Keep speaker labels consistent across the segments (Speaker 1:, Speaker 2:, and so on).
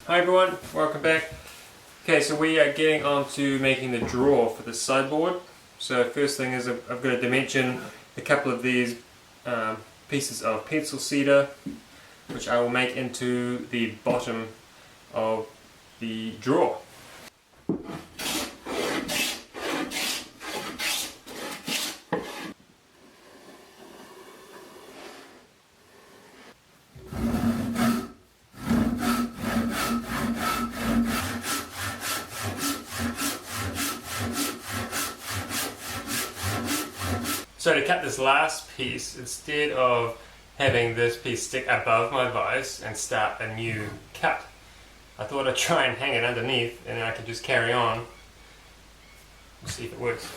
Speaker 1: Hi everyone, welcome back. Okay, so we are getting on to making the drawer for the sideboard. So first thing is I've got to dimension a couple of these pieces of pencil cedar, which I will make into the bottom of the drawer. So to cut this last piece, instead of having this piece stick above my vise and start a new cut, I thought I'd try and hang it underneath and then I can just carry on and see if it works.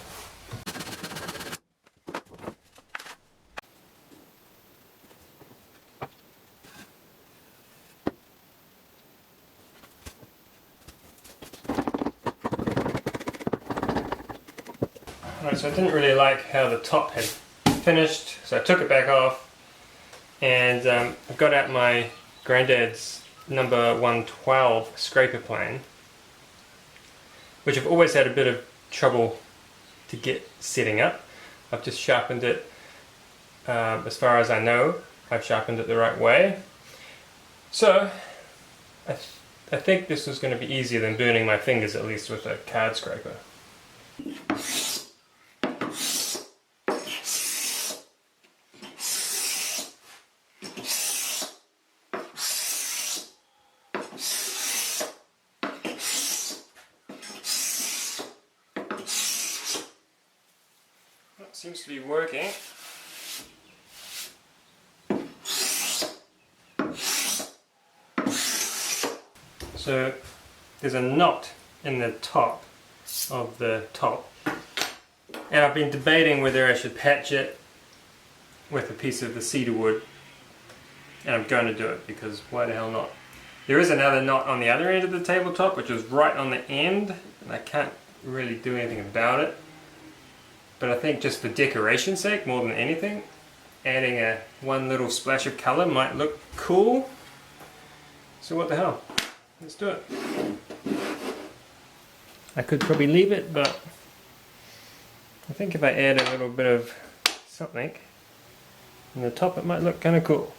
Speaker 1: Right, so I didn't really like how the top had finished, so I took it back off and I got out my granddad's number 112 scraper plane, which I've always had a bit of trouble to get setting up. I've just sharpened it, as far as I know, I've sharpened it the right way. So I think this was going to be easier than burning my fingers, at least with a card scraper. Seems to be working. So there's a knot in the top of the top, and I've been debating whether I should patch it with a piece of the cedar wood, and I'm going to do it because why the hell not? There is another knot on the other end of the tabletop, which is right on the end, and I can't really do anything about it. But I think just for decoration's sake, more than anything, adding one little splash of colour might look cool. So what the hell? Let's do it. I could probably leave it, but I think if I add a little bit of something on the top, it might look kind of cool.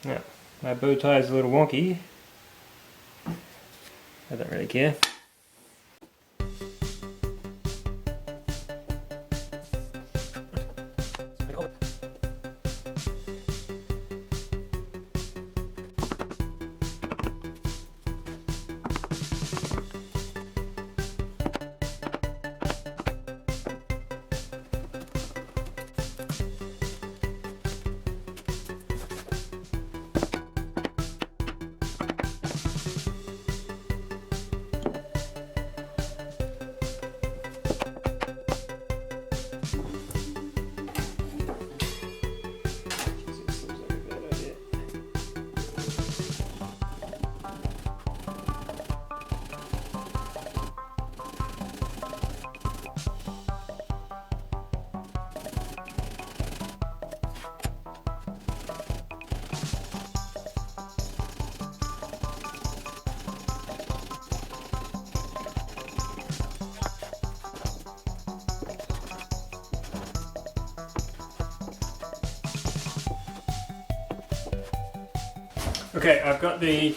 Speaker 1: Now, my bow tie is a little wonky. I don't really care. Okay, I've got the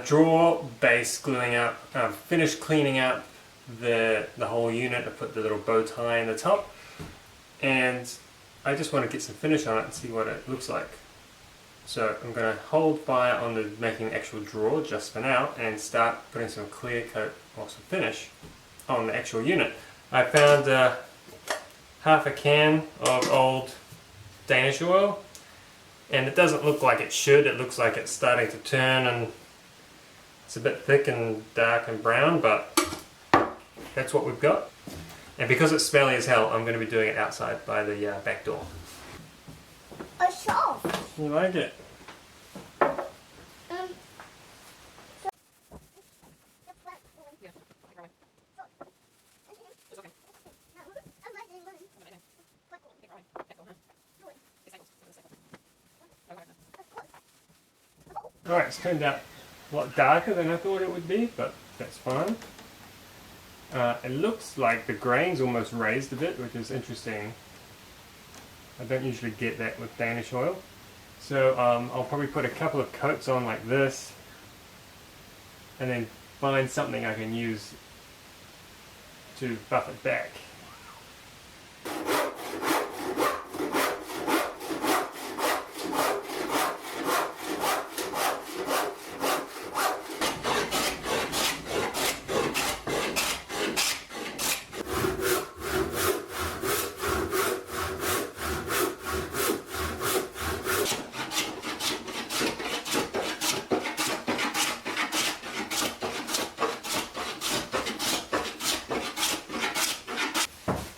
Speaker 1: drawer base gluing up. I've finished cleaning up the whole unit. I put the little bow tie in the top, and I just want to get some finish on it and see what it looks like. So I'm going to hold fire on the making the actual drawer just for now and start putting some clear coat or some finish on the actual unit. I found half a can of old Danish oil. And it doesn't look like it should. It looks like it's starting to turn and it's a bit thick and dark and brown, but that's what we've got. And because it's smelly as hell, I'm going to be doing it outside by the back door.
Speaker 2: A shelf.
Speaker 1: You like it? Alright, it's turned out a lot darker than I thought it would be, but that's fine. It looks like the grain's almost raised a bit, which is interesting. I don't usually get that with Danish oil. So I'll probably put a couple of coats on like this, and then find something I can use to buff it back.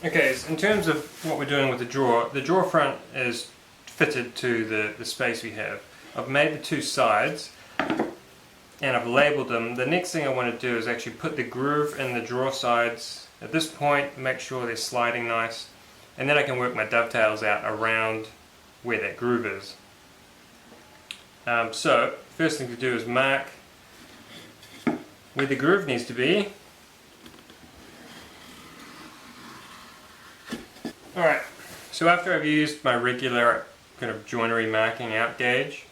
Speaker 1: Okay, so in terms of what we're doing with the drawer front is fitted to the space we have. I've made the two sides and I've labelled them. The next thing I want to do is actually put the groove in the drawer sides. At this point, make sure they're sliding nice, and then I can work my dovetails out around where that groove is. So, first thing to do is mark where the groove needs to be. Alright, so after I've used my regular kind of joinery marking out gauge,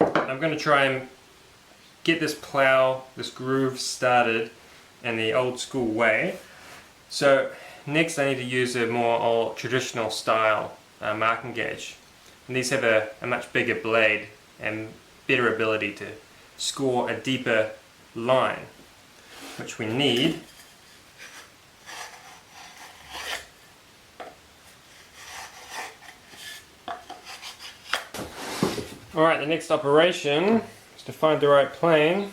Speaker 1: I'm going to try and get this plow, this groove started in the old school way. So next I need to use a more old traditional style marking gauge. And these have a much bigger blade and better ability to score a deeper line, which we need. Alright, the next operation is to find the right plane.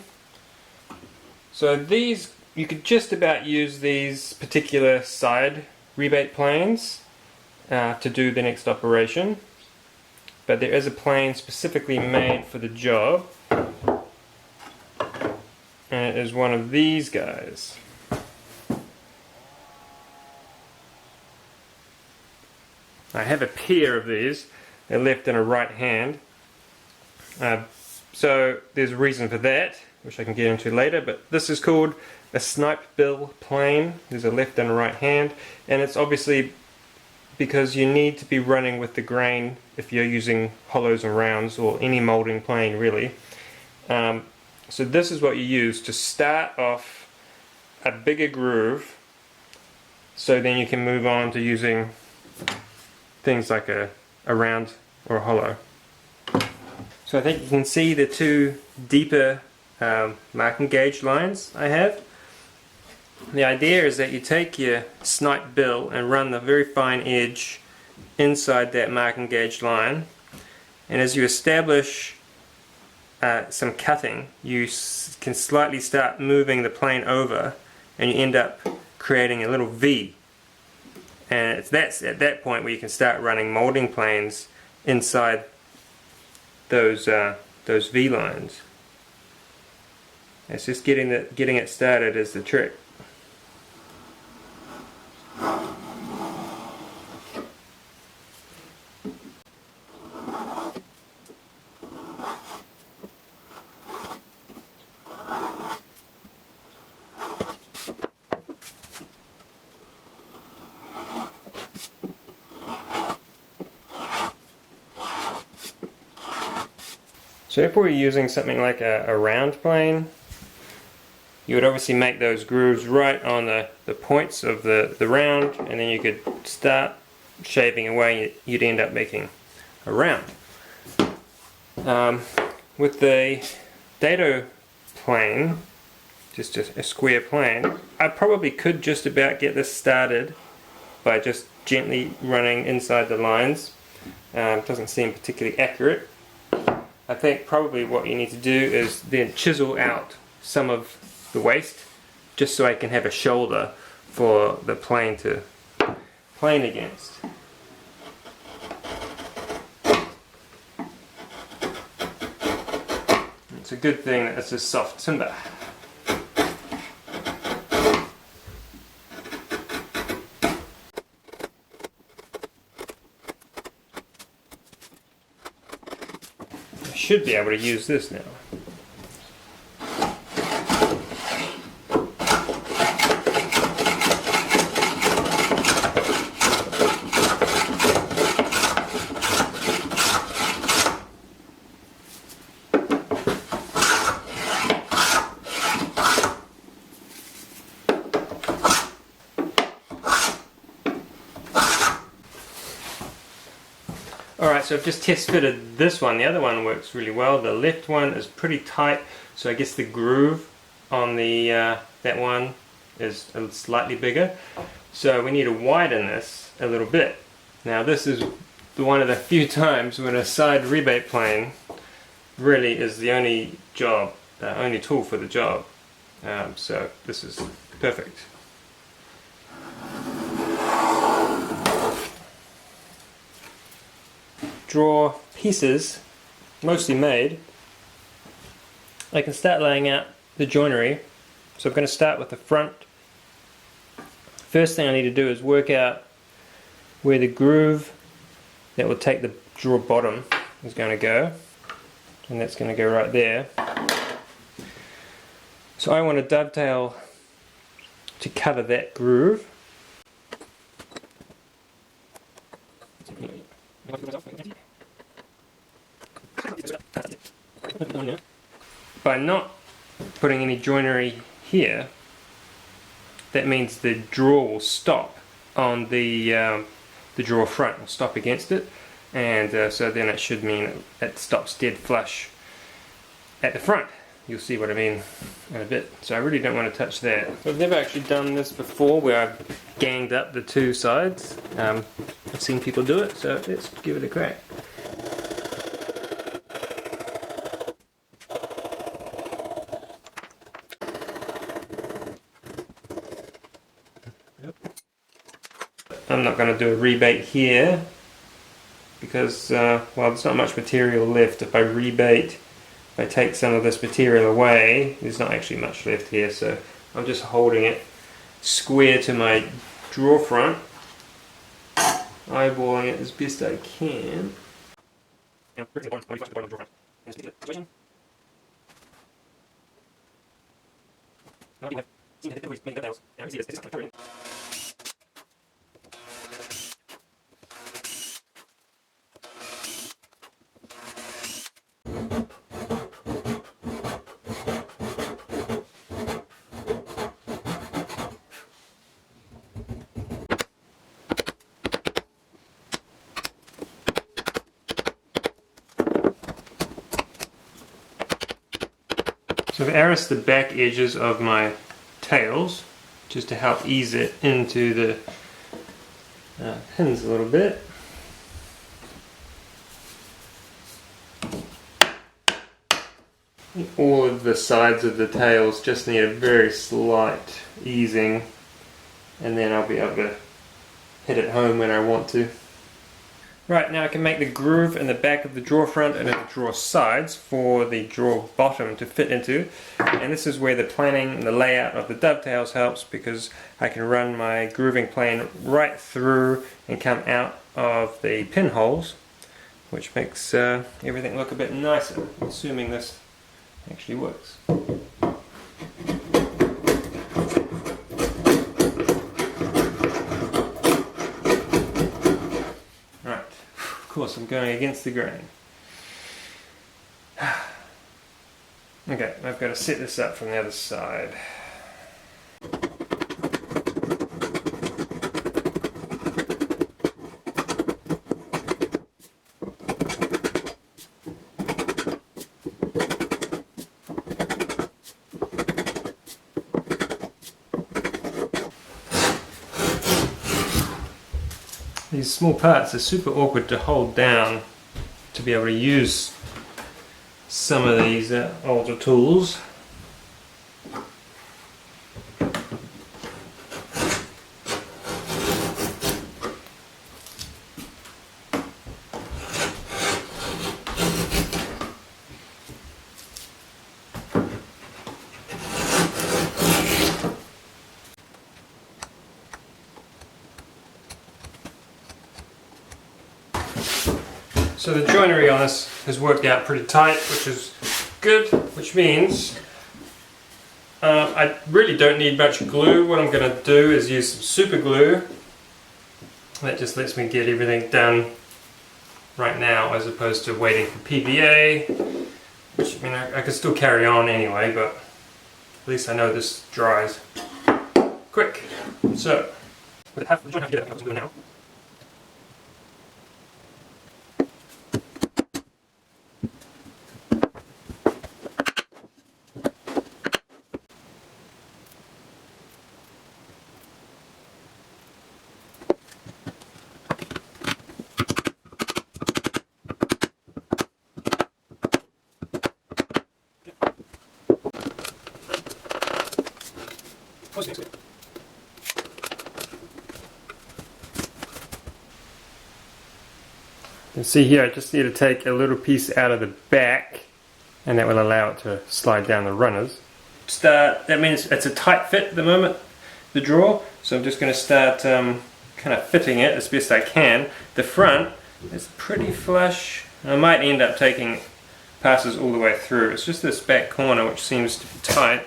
Speaker 1: So these, you could just about use these particular side rebate planes to do the next operation. But there is a plane specifically made for the job. And it is one of these guys. I have a pair of these, a left and a right hand. So there's a reason for that, which I can get into later, but this is called a snipe bill plane. There's a left and a right hand, and it's obviously because you need to be running with the grain if you're using hollows and rounds or any moulding plane really. So this is what you use to start off a bigger groove, so then you can move on to using things like a round or a hollow. So I think you can see the two deeper marking gauge lines I have. The idea is that you take your snipe bill and run the very fine edge inside that marking gauge line, and as you establish some cutting, you can slightly start moving the plane over, and you end up creating a little V. And that's at that point where you can start running moulding planes inside those V lines. It's just getting it started is the trick. So if we were using something like a round plane, you would obviously make those grooves right on the points of the round, and then you could start shaving away and you'd end up making a round. With the dado plane, just a square plane, I probably could just about get this started by just gently running inside the lines. It doesn't seem particularly accurate. I think probably what you need to do is then chisel out some of the waste, just so I can have a shoulder for the plane to plane against. It's a good thing that it's a soft timber. Should be able to use this now. so I've just test fitted this one. The other one works really well. The left one is pretty tight, so I guess the groove on the that one is slightly bigger. So we need to widen this a little bit. Now this is one of the few times when a side rebate plane really is the only job, only tool for the job. So this is perfect. Draw pieces, mostly made. I can start laying out the joinery. So I'm going to start with the front. First thing I need to do is work out where the groove that will take the drawer bottom is going to go, and that's going to go right there. So I want a dovetail to cover that groove. By not putting any joinery here, that means the drawer will stop on the drawer front, will stop against it, and so then it should mean it stops dead flush at the front. You'll see what I mean in a bit. So I really don't want to touch that. I've never actually done this before where I've ganged up the two sides. I've seen people do it, so let's give it a crack. I'm not going to do a rebate here because, well, there's not much material left. If I rebate, if I take some of this material away, there's not actually much left here, so I'm just holding it square to my drawer front, eyeballing it as best I can. So I've arrowed the back edges of my tails just to help ease it into the pins a little bit. All of the sides of the tails just need a very slight easing, and then I'll be able to hit it home when I want to. Right, now I can make the groove in the back of the drawer front and in the drawer sides for the drawer bottom to fit into, and this is where the planning and the layout of the dovetails helps, because I can run my grooving plane right through and come out of the pinholes, which makes everything look a bit nicer, assuming this actually works. Of course, I'm going against the grain. Okay, I've got to set this up from the other side. These small parts are super awkward to hold down to be able to use some of these older tools. So the joinery on this has worked out pretty tight, which is good, which means I really don't need much glue. What I'm going to do is use some super glue. That just lets me get everything done right now as opposed to waiting for PVA, which, I mean, I could still carry on anyway, but at least I know this dries quick. So, with half the joint, I'm going to glue now. You can see here I just need to take a little piece out of the back, and that will allow it to slide down the runners. That means it's a tight fit at the moment, the drawer, so I'm just going to start kind of fitting it as best I can. The front is pretty flush. I might end up taking passes all the way through. It's just this back corner which seems to be tight.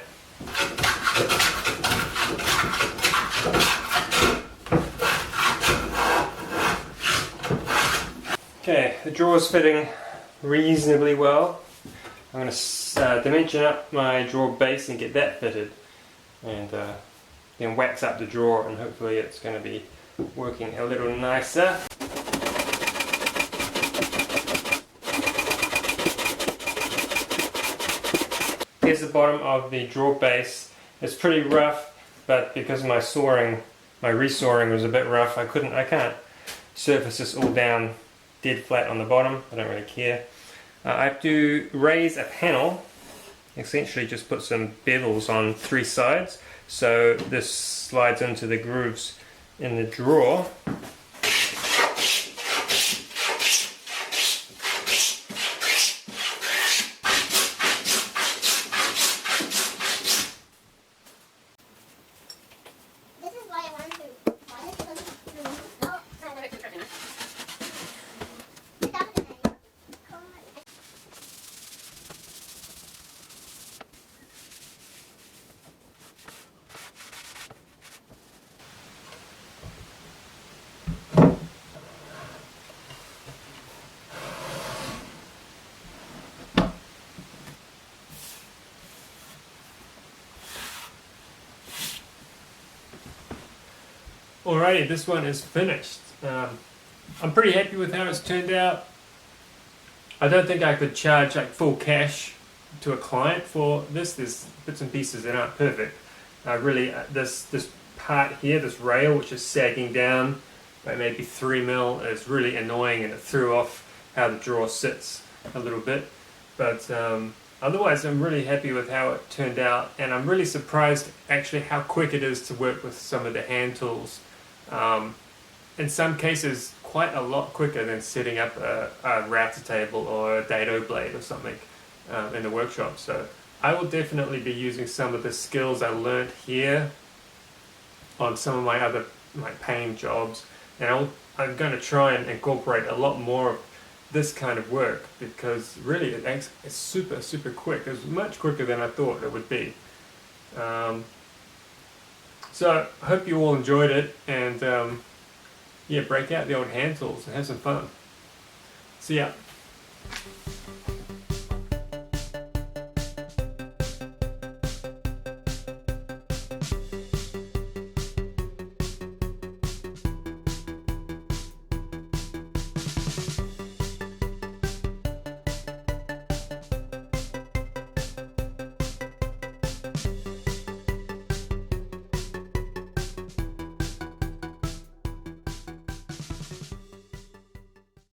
Speaker 1: Okay, the drawer's fitting reasonably well. I'm going to dimension up my drawer base and get that fitted, and then wax up the drawer, and hopefully it's going to be working a little nicer. Here's the bottom of the drawer base. It's pretty rough, but because my resawing was a bit rough, I can't surface this all down dead flat on the bottom. I don't really care. I have to raise a panel, essentially just put some bevels on 3 sides, so this slides into the grooves in the drawer. Alrighty, this one is finished. I'm pretty happy with how it's turned out. I don't think I could charge like full cash to a client for this. There's bits and pieces that aren't perfect. This part here, this rail which is sagging down by maybe 3 mil, is really annoying, and it threw off how the drawer sits a little bit. But otherwise I'm really happy with how it turned out, and I'm really surprised actually how quick it is to work with some of the hand tools. In some cases quite a lot quicker than setting up a router table or a dado blade or something in the workshop. So I will definitely be using some of the skills I learned here on some of my other paint jobs, and I'm going to try and incorporate a lot more of this kind of work, because really it's super quick. It's much quicker than I thought it would be. So I hope you all enjoyed it, and yeah, break out the old hand tools and have some fun. See ya.